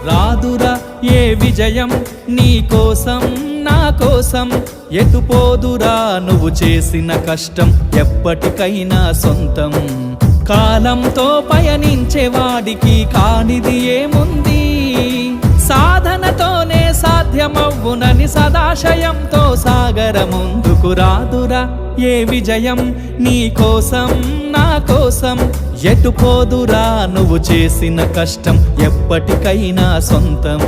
రాదురా ఏ విజయం నీ కోసం నా కోసం, ఎటుపోదురా నువ్వు చేసిన కష్టం ఎప్పటికైనా సొంతం. కాలంతో పయనించే వాడికి కానిది ఏముంది, సాధనతోనే సాధ్యమవ్వునని సదాశయంతో సాగర ముందుకు. రాదురా ఏ విజయం నీ కోసం నా కోసం, ఎటుపోదురా నువ్వు చేసిన కష్టం ఎప్పటికైనా సొంతం.